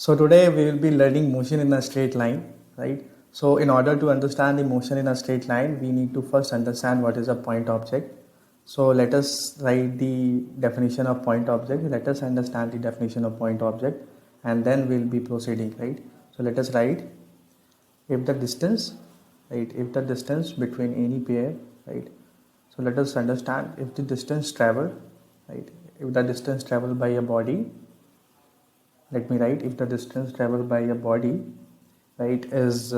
So today we will be learning motion in a straight line, right? So in order to understand the motion in a straight line, we need to first understand what is a point object. So let us write the definition of point object. Let us understand the definition of point object and then we'll be proceeding, right? So let us write if the distance, right? If the distance between any pair, right? So let us understand if the distance traveled, right? If the distance traveled by a body, let me write if the distance traveled by a body, right, is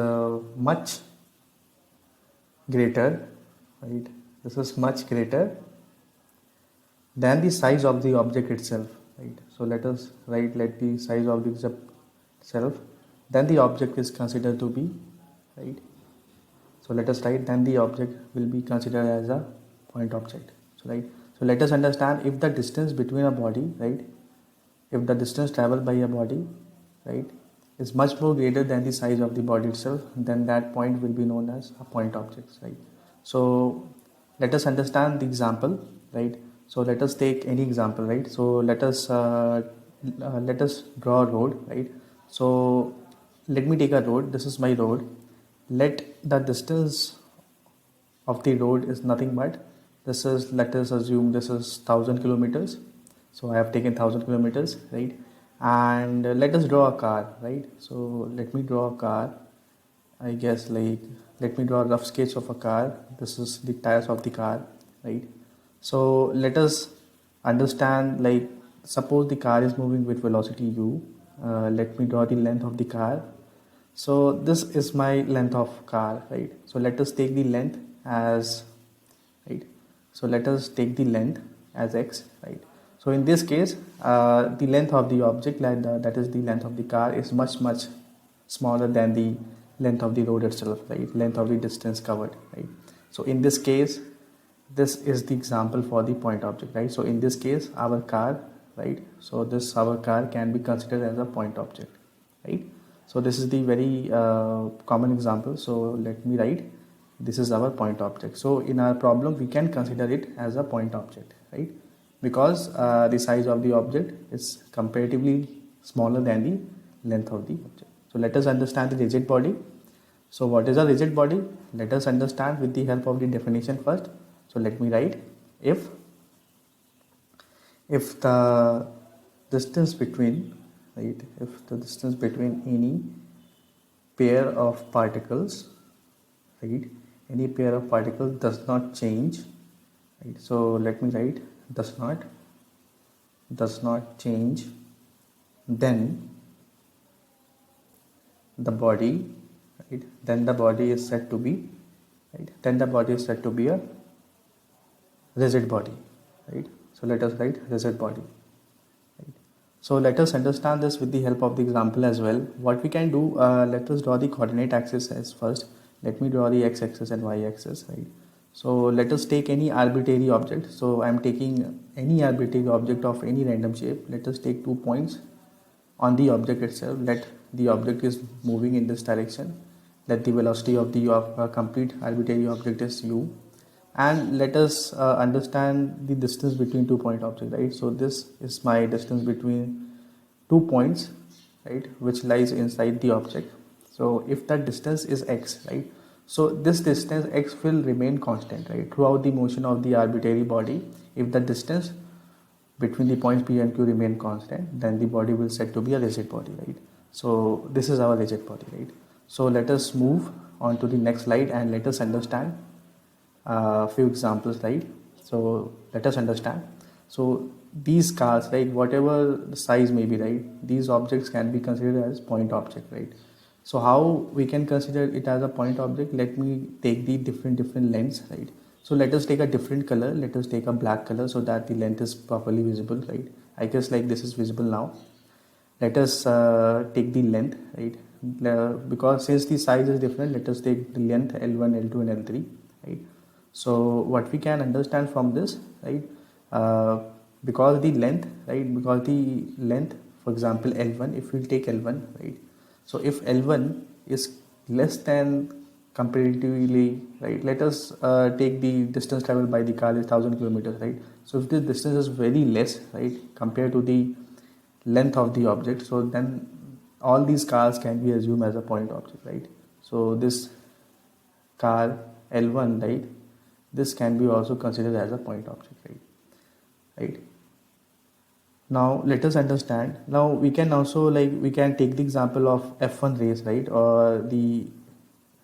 much greater, right, this is much greater than the size of the object itself, right. So let us write let the size of the object itself, then the object is considered to be, right. So let us write then the object will be considered as a point object. So right, so let us understand if the distance between a body, right, if the distance traveled by a body, right, is much more greater than the size of the body itself, then that point will be known as a point object, right. So let us understand the example, right. So let us take any example, right. So let us draw a road, right. So let me take a road. This is my road. Let the distance of the road is nothing but this is, let us assume this is 1000 kilometers. So I have taken 1000 kilometers, right. And let us draw a car, right. So let me draw a car. I guess like let me draw a rough sketch of a car. This is the tires of the car, right. So let us understand, like suppose the car is moving with velocity u. Let me draw the length of the car. So this is my length of car, right. So let us take the length as, right. So let us take the length as x, right. So in this case, the length of the object, like that is the length of the car, is much smaller than the length of the road itself, right, length of the distance covered, right. So in this case, this is the example for the point object, right. So in this case, our car, right, so this our car can be considered as a point object, right. So this is the very common example. So let me write this is our point object. So in our problem we can consider it as a point object, right, because the size of the object is comparatively smaller than the length of the object. So let us understand the rigid body. So what is a rigid body? Let us understand with the help of the definition first. So let me write if the distance between, right, if the distance between any pair of particles, right, any pair of particles does not change, right. So let me write does not change, then the body, right, then the body is said to be, right, then the body is said to be a rigid body, right. So let us write rigid body, right. So let us understand this with the help of the example as well. What we can do, let us draw the coordinate axis as first. Let me draw the x-axis and y-axis, right. So let us take any arbitrary object. So I am taking any arbitrary object of any random shape. Let us take 2 points on the object itself. Let the object is moving in this direction. Let the velocity of the complete arbitrary object is u, and let us understand the distance between 2 point object, right. So this is my distance between 2 points, right, which lies inside the object. So if that distance is x, right, so this distance x will remain constant, right, throughout the motion of the arbitrary body. If the distance between the points p and q remain constant, then the body will said to be a rigid body, right. So this is our rigid body, right. So let us move on to the next slide and let us understand a few examples, right. So let us understand. So these cars, right, whatever the size may be, right, these objects can be considered as point object, right. So how we can consider it as a point object? Let me take the different lengths, right. So let us take a different color. Let us take a black color so that the length is properly visible, right. I guess like this is visible now. Let us take the length, right, because since the size is different, let us take the length L1, L2 and L3, right. So what we can understand from this, right, because the length, right, because the length, for example L1, if we take L1, right, so if L1 is less than comparatively, right, let us take the distance traveled by the car is 1000 kilometers, right. So if the distance is very less, right, compared to the length of the object, so then all these cars can be assumed as a point object, right? So this car L1, right, this can be also considered as a point object, right? Now let us understand. Now we can also, like, we can take the example of F1 race, right, or the,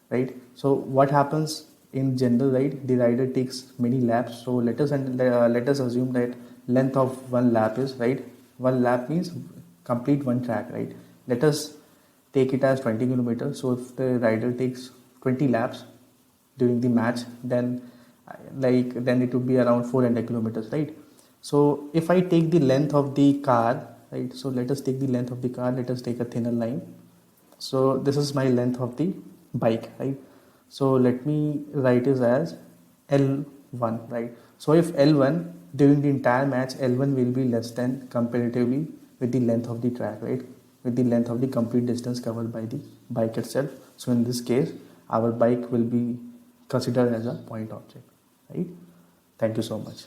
right. So what happens in general, right? The rider takes many laps. So let us assume that length of one lap is, right. One lap means complete one track, right? Let us take it as 20 kilometers. So if the rider takes 20 laps during the match, then then it would be around 400 kilometers, right? So if I take the length of the car, right? So let us take the length of the car. Let us take a thinner line. So this is my length of the bike, right? So let me write it as L1, right? So if L1 during the entire match, L1 will be less than comparatively with the length of the track, right? With the length of the complete distance covered by the bike itself. So in this case, our bike will be considered as a point object, right? Thank you so much.